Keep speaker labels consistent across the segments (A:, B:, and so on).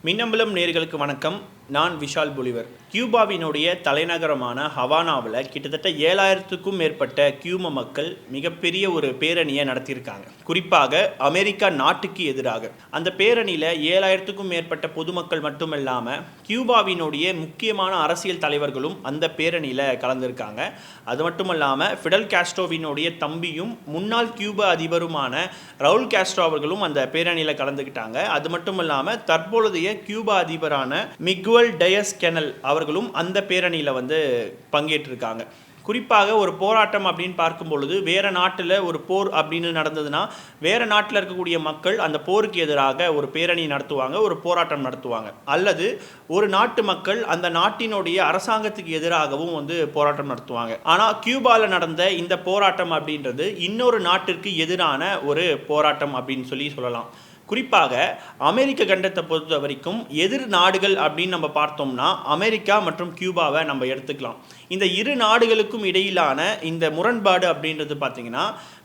A: மின்னம்பலம் நேர்களுக்கு வணக்கம். நான் விஷால் பொலிவர். கியூபாவினுடைய தலைநகரமான ஹவானாவில் கிட்டத்தட்ட 7,000க்கும் மேற்பட்ட கியூப மக்கள் மிகப்பெரிய ஒரு பேரணியை நடத்தியிருக்காங்க. குறிப்பாக அமெரிக்கா நாட்டுக்கு எதிராக. அந்த பேரணியில் 7,000க்கும் மேற்பட்ட பொதுமக்கள் மட்டும் இல்லாமல் கியூபாவினுடைய முக்கியமான அரசியல் தலைவர்களும் அந்த பேரணியில் கலந்துருக்காங்க. அது மட்டும் இல்லாமல் ஃபிடல் காஸ்ட்ரோவினுடைய தம்பியும் முன்னாள் கியூபா அதிபருமான ரவுல் காஸ்ட்ரோ அவர்களும் அந்த பேரணியில் கலந்துக்கிட்டாங்க. அது மட்டும் இல்லாமல் தற்பொழுதைய கியூபா அதிபரான மிகுவல் டயஸ் கெனல் அவர்களும் அந்த பேரணியில் பங்கேற்றிருக்காங்க. குறிப்பாக ஒரு போராட்டம் அப்படின்னு பார்க்கும் பொழுது வேறு நாட்டில் ஒரு போர் அப்படின்னு நடந்ததுன்னா வேறு நாட்டில் இருக்கக்கூடிய மக்கள் அந்த போருக்கு எதிராக ஒரு பேரணி நடத்துவாங்க, ஒரு போராட்டம் நடத்துவாங்க. அல்லது ஒரு நாட்டு மக்கள் அந்த நாட்டினுடைய அரசாங்கத்துக்கு எதிராகவும் போராட்டம் நடத்துவாங்க. ஆனால் கியூபாவில் நடந்த இந்த போராட்டம் அப்படின்றது இன்னொரு நாட்டிற்கு எதிரான ஒரு போராட்டம் அப்படின்னு சொல்லலாம். குறிப்பாக அமெரிக்க கண்டத்தை பொறுத்த வரைக்கும் எதிர் நாடுகள் அப்படின்னு நம்ம பார்த்தோம்னா அமெரிக்கா மற்றும் கியூபாவை நம்ம எடுத்துக்கலாம். இந்த இரு நாடுகளுக்கும் இடையிலான இந்த முரண்பாடு அப்படின்றது பார்த்திங்கன்னா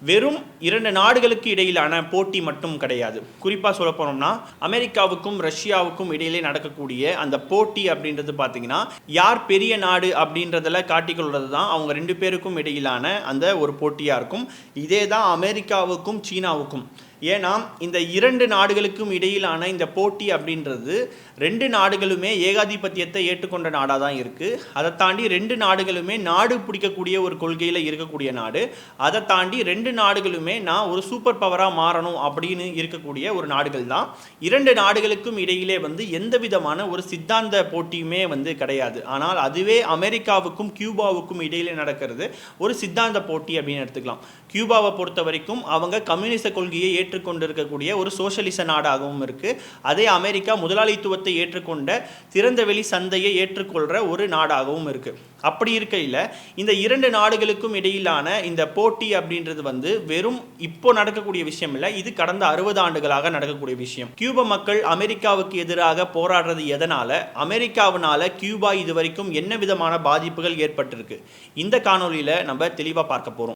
A: வெறும் 2 நாடுகளுக்கு இடையிலான போட்டி மட்டும் கிடையாது. குறிப்பாக சொல்ல போனோம்னா அமெரிக்காவுக்கும் ரஷ்யாவுக்கும் இடையிலே நடக்கக்கூடிய அந்த போட்டி அப்படின்றது பார்த்திங்கன்னா யார் பெரிய நாடு அப்படின்றதில் காட்டிக்கொள்வது தான் அவங்க 2 பேருக்கும் இடையிலான அந்த ஒரு போட்டியாக இருக்கும். இதே தான் அமெரிக்காவுக்கும் சீனாவுக்கும். ஏன்னா இந்த 2 நாடுகளுக்கும் இடையிலான இந்த போட்டி அப்படின்றது 2 நாடுகளுமே ஏகாதிபத்தியத்தை ஏற்றுக்கொண்ட நாடாக தான் இருக்குது. அதை தாண்டி 2 நாடுகளுமே நாடு பிடிக்கக்கூடிய ஒரு கொள்கையில் இருக்கக்கூடிய நாடு. அதை தாண்டி 2 நாடுகளுமே நான் ஒரு சூப்பர் பவராக மாறணும் அப்படின்னு இருக்கக்கூடிய ஒரு நாடுகள் தான். 2 நாடுகளுக்கும் இடையிலே எந்த விதமான ஒரு சித்தாந்த போட்டியுமே கிடையாது. ஆனால் அதுவே அமெரிக்காவுக்கும் கியூபாவுக்கும் இடையிலே நடக்கிறது ஒரு சித்தாந்த போட்டி அப்படின்னு எடுத்துக்கலாம். கியூபாவை பொறுத்த வரைக்கும் அவங்க கம்யூனிச கொள்கையை ஏற்றுக்கொண்டிருக்கக்கூடிய ஒரு சோஷலிச நாடாகவும் இருக்குது. அதே அமெரிக்கா முதலாளித்துவத்தை ஏற்றுக்கொண்ட திறந்தவெளி சந்தையை ஏற்றுக்கொள்கிற ஒரு நாடாகவும் இருக்குது. அப்படி இருக்கையில் இந்த 2 நாடுகளுக்கும் இடையிலான இந்த போட்டி அப்படின்றது வெறும் இப்போ நடக்கக்கூடிய விஷயம் இல்லை, இது கடந்த 60 ஆண்டுகளாக நடக்கக்கூடிய விஷயம். கியூப மக்கள் அமெரிக்காவுக்கு எதிராக போராடுறது எதனால, அமெரிக்காவினால கியூபா இது வரைக்கும் என்ன விதமான பாதிப்புகள் ஏற்பட்டிருக்கு, இந்த காணொலியில் நம்ம தெளிவாக பார்க்க போகிறோம்.